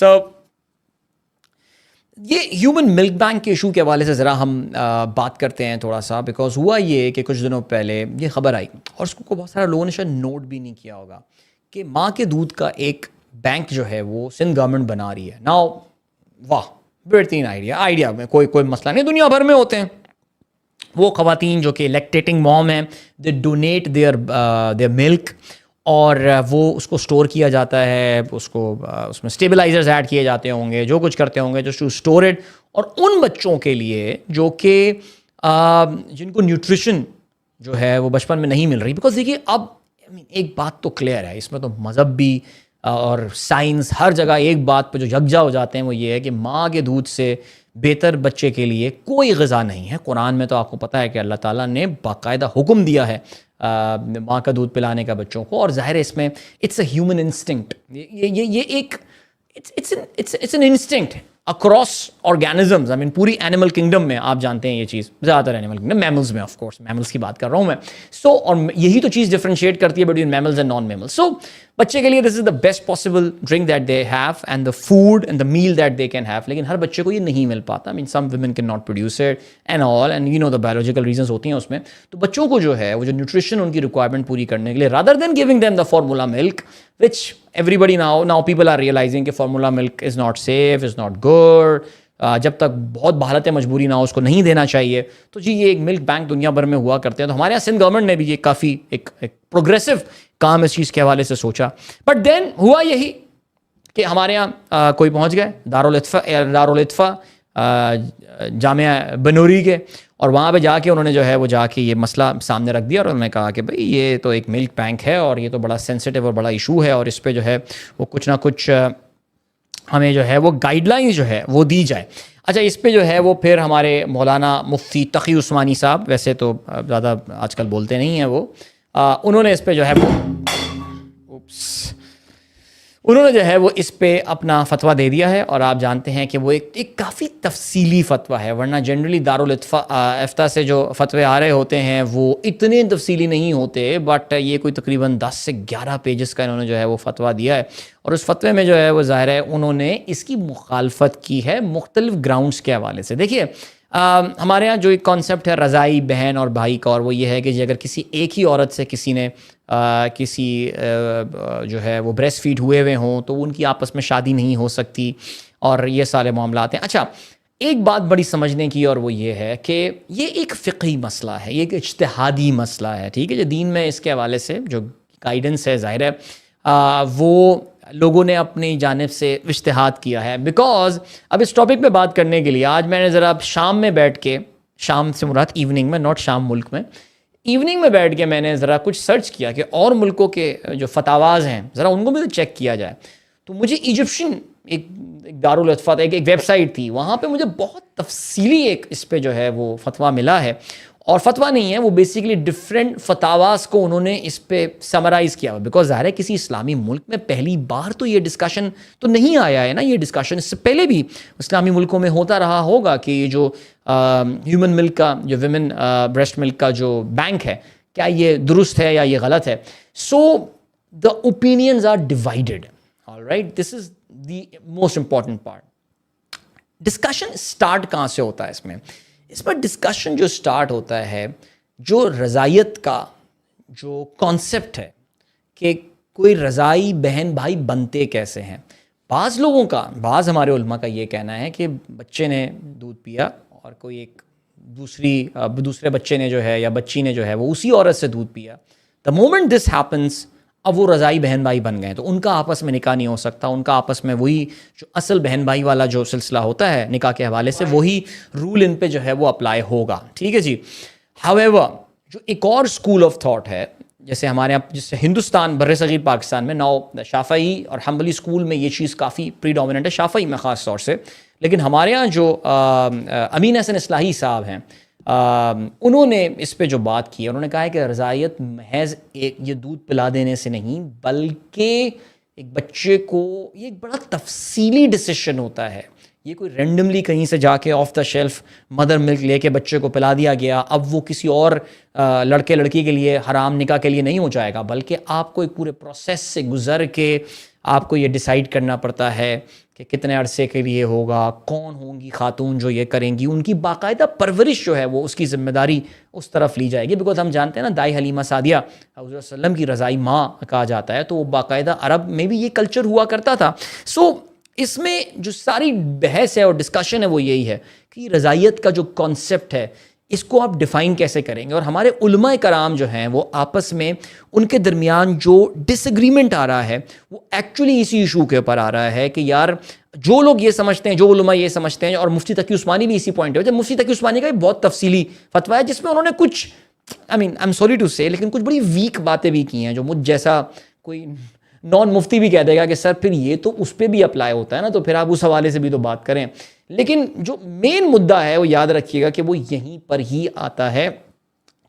تو یہ human milk bank کے ایشو کے حوالے سے ذرا ہم بات کرتے ہیں تھوڑا سا، بیکاز ہوا یہ کہ کچھ دنوں پہلے یہ خبر آئی اور اس کو بہت سارے لوگوں نے شاید نوٹ بھی نہیں کیا ہوگا کہ ماں کے دودھ کا ایک بینک جو ہے وہ سندھ گورنمنٹ بنا رہی ہے. ناؤ واہ بہترین آئیڈیا میں کوئی مسئلہ نہیں، دنیا بھر میں ہوتے ہیں وہ خواتین جو کہ لیکٹیٹنگ موم ہیں، دے ڈونیٹ دیئر ملک اور وہ اس کو اسٹور کیا جاتا ہے، اس میں اسٹیبلائزرز ایڈ کیے جاتے ہوں گے، جو کچھ کرتے ہوں گے جو ٹو اسٹور اٹ. اور ان بچوں کے لیے جو کہ جن کو نیوٹریشن جو ہے وہ بچپن میں نہیں مل رہی، بیکاز دیکھیے اب ایک بات تو کلیئر ہے، اس میں تو مذہب بھی اور سائنس ہر جگہ ایک بات پہ جو یکجا ہو جاتے ہیں وہ یہ ہے کہ ماں کے دودھ سے بہتر بچے کے لیے کوئی غذا نہیں ہے. قرآن میں تو آپ کو پتہ ہے کہ اللہ تعالیٰ نے باقاعدہ حکم دیا ہے ماں کا دودھ پلانے کا بچوں کو، اور ظاہر ہے اس میں اٹس اے ہیومن انسٹنکٹ، یہ ایک it's an instinct across organisms. I mean پوری اینیمل کنگڈم میں آپ جانتے ہیں یہ چیز، زیادہ تر اینیمل کنگڈم، میملز میں آف کورس میملز کی بات کر رہا ہوں میں. سو اور یہی تو چیز ڈفرینشیٹ کرتی ہے between mammals and non mammals. So بچے کے لیے this is the best possible drink that they have and the food and the meal that they can have. لیکن ہر بچے کو یہ نہیں مل پاتا. Some women can not produce it and all, and you know the biological reasons ہوتی ہیں اس میں. تو بچوں کو جو ہے وہ جو نیوٹریشن ان کی ریکوائرمنٹ پوری کرنے کے لیے rather than giving them the formula milk which everybody now people are realizing کہ formula milk is not safe, is not good, جب تک بہت بحالت مجبوری نہ ہو اس کو نہیں دینا چاہیے. تو جی یہ ایک ملک بینک دنیا بھر میں ہوا کرتے ہیں. تو ہمارے یہاں سندھ گورنمنٹ نے بھی یہ کافی ایک پروگریسو کام اس چیز کے حوالے سے سوچا. بٹ دین ہوا یہی کہ ہمارے یہاں کوئی پہنچ گئے دارالفتفا جامعہ بنوری کے، اور وہاں پہ جا کے انہوں نے جو ہے وہ جا کے یہ مسئلہ سامنے رکھ دیا اور انہوں نے کہا کہ بھئی یہ تو ایک ملک بینک ہے اور یہ تو بڑا سینسٹیو اور بڑا ایشو ہے، اور اس پہ جو ہے وہ کچھ نہ کچھ ہمیں جو ہے وہ گائیڈ لائن جو ہے وہ دی جائے. اچھا اس پہ جو ہے وہ پھر ہمارے مولانا مفتی تقی عثمانی صاحب، ویسے تو زیادہ آج کل بولتے نہیں ہیں وہ، انہوں نے اس پہ جو ہے وہ اس پہ اپنا فتویٰ دے دیا ہے. اور آپ جانتے ہیں کہ وہ ایک کافی تفصیلی فتویٰ ہے، ورنہ جنرلی دارالفتہ سے جو فتوے آ رہے ہوتے ہیں وہ اتنے تفصیلی نہیں ہوتے. بٹ یہ کوئی تقریباً 10 سے 11 پیجز کا انہوں نے جو ہے وہ فتویٰ دیا ہے، اور اس فتوے میں جو ہے وہ ظاہر ہے انہوں نے اس کی مخالفت کی ہے مختلف گراؤنڈز کے حوالے سے. دیکھیے ہمارے ہاں جو ایک کانسیپٹ ہے رضائی بہن اور بھائی کا، اور وہ یہ ہے کہ اگر کسی ایک ہی عورت سے کسی نے جو ہے وہ بریسٹ فیڈ ہوئے ہوں تو ان کی آپس میں شادی نہیں ہو سکتی، اور یہ سارے معاملات ہیں. اچھا ایک بات بڑی سمجھنے کی، اور وہ یہ ہے کہ یہ ایک فقہی مسئلہ ہے، یہ ایک اجتہادی مسئلہ ہے، ٹھیک ہے. جو دین میں اس کے حوالے سے جو گائیڈنس ہے ظاہر ہے وہ لوگوں نے اپنی جانب سے اجتہاد کیا ہے. بیکاز اب اس ٹاپک پہ بات کرنے کے لیے آج میں نے ذرا شام میں بیٹھ کے، شام سے مراد ایوننگ میں، ناٹ شام ملک میں، ایوننگ میں بیٹھ کے میں نے ذرا کچھ سرچ کیا کہ اور ملکوں کے جو فتاواز ہیں ذرا ان کو بھی تو چیک کیا جائے. تو مجھے ایجپشن ایک دارالفتفا ایک ویب سائٹ تھی، وہاں پہ مجھے بہت تفصیلی ایک اس پہ جو ہے وہ فتویٰ ملا ہے. اور فتویٰ نہیں ہے وہ، بیسیکلی ڈفرینٹ فتاواز کو انہوں نے اس پہ سمرائز کیا ہوا. بیکاز ظاہر ہے کسی اسلامی ملک میں پہلی بار تو یہ ڈسکشن تو نہیں آیا ہے نا. یہ ڈسکشن اس سے پہلے بھی اسلامی ملکوں میں ہوتا رہا ہوگا کہ یہ جو ہیومن ملک کا، جو ویمن بریسٹ ملک کا جو بینک ہے، کیا یہ درست ہے یا یہ غلط ہے. So the opinions are divided. Alright, this is the most important part. Discussion start کہاں سے ہوتا ہے اس پر ڈسکشن جو سٹارٹ ہوتا ہے جو رضائیت کا جو کانسیپٹ ہے کہ کوئی رضائی بہن بھائی بنتے کیسے ہیں. بعض ہمارے علماء کا یہ کہنا ہے کہ بچے نے دودھ پیا اور کوئی ایک دوسرے بچے نے جو ہے یا بچی نے جو ہے وہ اسی عورت سے دودھ پیا، دا مومنٹ دس ہیپنس اب وہ رضائی بہن بھائی بن گئے، تو ان کا آپس میں نکاح نہیں ہو سکتا. ان کا آپس میں وہی جو اصل بہن بھائی والا جو سلسلہ ہوتا ہے نکاح کے حوالے سے، وہی رول ان پہ جو ہے وہ اپلائی ہوگا. ٹھیک ہے جی. ہاویور جو ایک اور اسکول آف تھاٹ ہے، جیسے ہمارے یہاں جیسے ہندوستان بر صغیر پاکستان میں ناؤ شافعی اور حنبلی اسکول میں یہ چیز کافی پریڈومیننٹ ہے، شافعی میں خاص طور سے. لیکن ہمارے یہاں جو امین حسن اصلاحی صاحب ہیں، انہوں نے اس پہ جو بات کی، انہوں نے کہا ہے کہ رضاعیت محض ایک یہ دودھ پلا دینے سے نہیں، بلکہ ایک بچے کو یہ ایک بڑا تفصیلی ڈیسیشن ہوتا ہے. یہ کوئی رینڈملی کہیں سے جا کے آف دا شیلف مدر ملک لے کے بچے کو پلا دیا گیا، اب وہ کسی اور لڑکے لڑکی کے لیے حرام نکاح کے لیے نہیں ہو جائے گا، بلکہ آپ کو ایک پورے پروسیس سے گزر کے آپ کو یہ ڈیسائیڈ کرنا پڑتا ہے کہ کتنے عرصے کے لیے ہوگا, کون ہوں گی خاتون جو یہ کریں گی, ان کی باقاعدہ پرورش جو ہے وہ اس کی ذمہ داری اس طرف لی جائے گی. بیکاز ہم جانتے ہیں نا دائی حلیمہ سعدیہ حضور وسلم کی رضائی ماں کہا جاتا ہے, تو وہ باقاعدہ عرب میں بھی یہ کلچر ہوا کرتا تھا. سو اس میں جو ساری بحث ہے اور ڈسکشن ہے وہ یہی ہے کہ رضائیت کا جو کانسیپٹ ہے اس کو آپ ڈیفائن کیسے کریں گے. اور ہمارے علماء کرام جو ہیں وہ آپس میں ان کے درمیان جو ڈس ایگریمنٹ آ رہا ہے وہ ایکچولی اسی ایشو کے اوپر آ رہا ہے کہ یار جو لوگ یہ سمجھتے ہیں, جو علماء یہ سمجھتے ہیں, اور مفتی تقی عثمانی بھی اسی پوائنٹ ہے. جب مفتی تقی عثمانی کا بھی بہت تفصیلی فتویٰ ہے جس میں انہوں نے کچھ آئی ایم سوری ٹو سے لیکن کچھ بڑی ویک باتیں بھی کی ہیں جو مجھ جیسا کوئی نان مفتی بھی کہہ دے گا کہ سر پھر یہ تو اس پہ بھی اپلائی ہوتا ہے نا, تو پھر آپ اس حوالے سے بھی تو بات کریں. لیکن جو مین مدعا ہے وہ یاد رکھیے گا کہ وہ یہیں پر ہی آتا ہے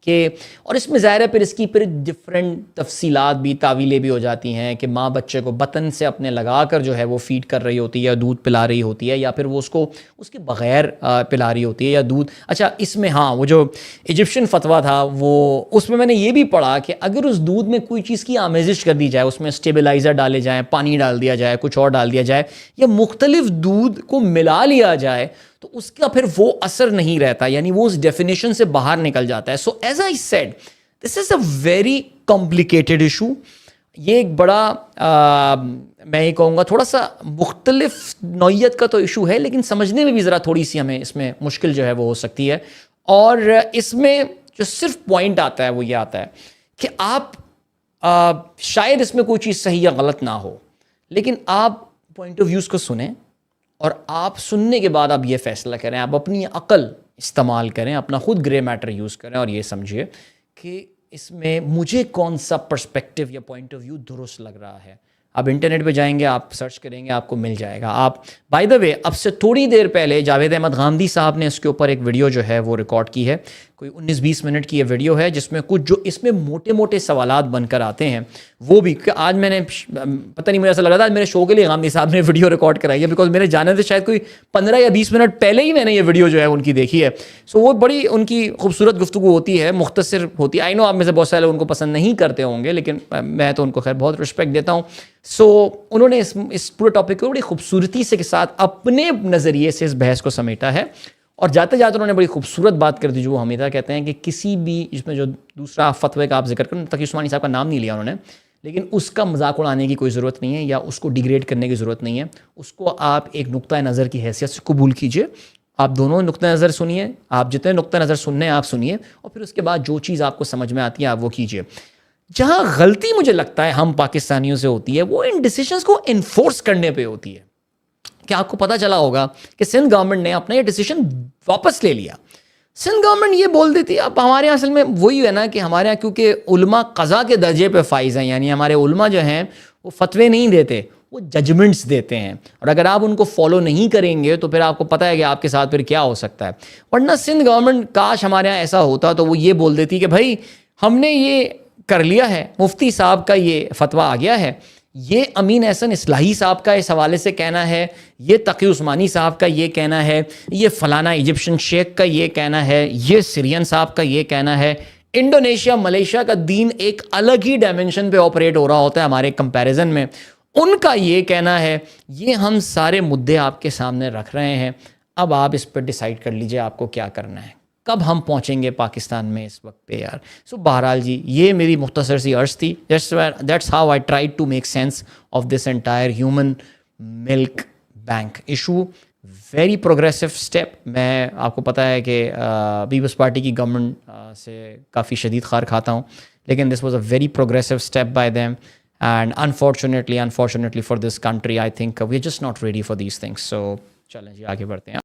کہ, اور اس میں ظاہر ہے پھر اس کی پھر ڈفرینٹ تفصیلات بھی تعویلیں بھی ہو جاتی ہیں کہ ماں بچے کو بطن سے اپنے لگا کر جو ہے وہ فیڈ کر رہی ہوتی ہے یا دودھ پلا رہی ہوتی ہے, یا پھر وہ اس کو اس کے بغیر پلا رہی ہوتی ہے یا دودھ. اچھا اس میں ہاں وہ جو ایجپشن فتویٰ تھا وہ اس میں نے یہ بھی پڑھا کہ اگر اس دودھ میں کوئی چیز کی آمیزش کر دی جائے, اس میں اسٹیبلائزر ڈالے جائیں, پانی ڈال دیا جائے, کچھ اور ڈال دیا جائے, یا مختلف دودھ کو ملا لیا جائے تو اس کا پھر وہ اثر نہیں رہتا, یعنی وہ اس ڈیفینیشن سے باہر نکل جاتا ہے. So as I said this is a very complicated issue. یہ ایک بڑا میں یہ کہوں گا تھوڑا سا مختلف نوعیت کا تو ایشو ہے, لیکن سمجھنے میں بھی ذرا تھوڑی سی ہمیں اس میں مشکل جو ہے وہ ہو سکتی ہے. اور اس میں جو صرف پوائنٹ آتا ہے وہ یہ آتا ہے کہ آپ شاید اس میں کوئی چیز صحیح یا غلط نہ ہو, لیکن آپ پوائنٹ آف ویوز کو سنیں اور آپ سننے کے بعد آپ یہ فیصلہ کریں, آپ اپنی عقل استعمال کریں, اپنا خود گرے میٹر یوز کریں اور یہ سمجھیے کہ اس میں مجھے کون سا پرسپیکٹیو یا پوائنٹ آف ویو درست لگ رہا ہے. آپ انٹرنیٹ پہ جائیں گے, آپ سرچ کریں گے, آپ کو مل جائے گا. آپ بائی دا وے اب سے تھوڑی دیر پہلے جاوید احمد غامدی صاحب نے اس کے اوپر ایک ویڈیو جو ہے وہ ریکارڈ کی ہے, کوئی 19-20 منٹ کی یہ ویڈیو ہے جس میں کچھ جو اس میں موٹے موٹے سوالات بن کر آتے ہیں وہ بھی کہ آج میں نے پتہ نہیں مجھے ایسا لگ رہا تھا آج میرے شو کے لیے غامدی صاحب نے ویڈیو ریکارڈ کرائی ہے, بیکاز میرے جانے سے شاید کوئی 15 یا 20 منٹ پہلے ہی میں نے یہ ویڈیو جو ہے ان کی دیکھی ہے. سو وہ بڑی ان کی خوبصورت گفتگو ہوتی ہے, مختصر ہوتی ہے. آئی نو آپ میں سے بہت سارے لوگ ان کو پسند نہیں کرتے ہوں گے, لیکن میں تو ان کو خیر بہت رسپیکٹ دیتا ہوں. سو انہوں نے اس پورے ٹاپک کو بڑی خوبصورتی سے کے ساتھ اپنے نظریے سے اس بحث کو سمیٹا ہے, اور جاتے جاتے انہوں نے بڑی خوبصورت بات کر دی جو وہ ہمیشہ کہتے ہیں کہ کسی بھی اس میں جو دوسرا فتوے کا آپ ذکر کریں, تقی عثمانی صاحب کا نام نہیں لیا انہوں نے, لیکن اس کا مذاق اڑانے کی کوئی ضرورت نہیں ہے یا اس کو ڈیگریڈ کرنے کی ضرورت نہیں ہے. اس کو آپ ایک نقطہ نظر کی حیثیت سے قبول کیجئے, آپ دونوں نقطہ نظر سنیے, آپ جتنے نقطہ نظر سننے آپ سنیے, اور پھر اس کے بعد جو چیز آپ کو سمجھ میں آتی ہے آپ وہ کیجئے. جہاں غلطی مجھے لگتا ہے ہم پاکستانیوں سے ہوتی ہے وہ ان ڈیسیشنز کو انفورس کرنے پہ ہوتی ہے. کہ آپ کو پتہ چلا ہوگا کہ سندھ گورنمنٹ نے اپنا یہ ڈیسیشن واپس لے لیا. سندھ گورنمنٹ یہ بول دیتی ہے, اب ہمارے یہاں اصل میں وہی ہے نا کہ ہمارے یہاں کیونکہ علماء قضا کے درجے پہ فائز ہیں, یعنی ہمارے علماء جو ہیں وہ فتوے نہیں دیتے, وہ ججمنٹس دیتے ہیں, اور اگر آپ ان کو فالو نہیں کریں گے تو پھر آپ کو پتہ ہے کہ آپ کے ساتھ پھر کیا ہو سکتا ہے. ورنہ سندھ گورنمنٹ کاش ہمارے یہاں ایسا ہوتا تو وہ یہ بول دیتی کہ بھائی ہم نے یہ کر لیا ہے, مفتی صاحب کا یہ فتویٰ آ گیا ہے, یہ امین احسن اصلاحی صاحب کا اس حوالے سے کہنا ہے, یہ تقی عثمانی صاحب کا یہ کہنا ہے, یہ فلانا ایجپشن شیخ کا یہ کہنا ہے, یہ سیرین صاحب کا یہ کہنا ہے. انڈونیشیا ملیشیا کا دین ایک الگ ہی ڈائمنشن پہ آپریٹ ہو رہا ہوتا ہے ہمارے کمپیریزن میں, ان کا یہ کہنا ہے. یہ ہم سارے مدعے آپ کے سامنے رکھ رہے ہیں, اب آپ اس پہ ڈیسائیڈ کر لیجئے آپ کو کیا کرنا ہے. کب ہم پہنچیں گے پاکستان میں اس وقت پہ یار. سو بہرحال جی یہ میری مختصر سی عرض تھی. That's how I try to make sense of this entire human milk bank issue. Very progressive step. میں آپ کو پتہ ہے کہ پیپلز پارٹی کی گورنمنٹ سے کافی شدید خار کھاتا ہوں, لیکن this was a very progressive step by them, and unfortunately for this country I think we are just not ready for these things. So چلیں جی آگے بڑھتے ہیں.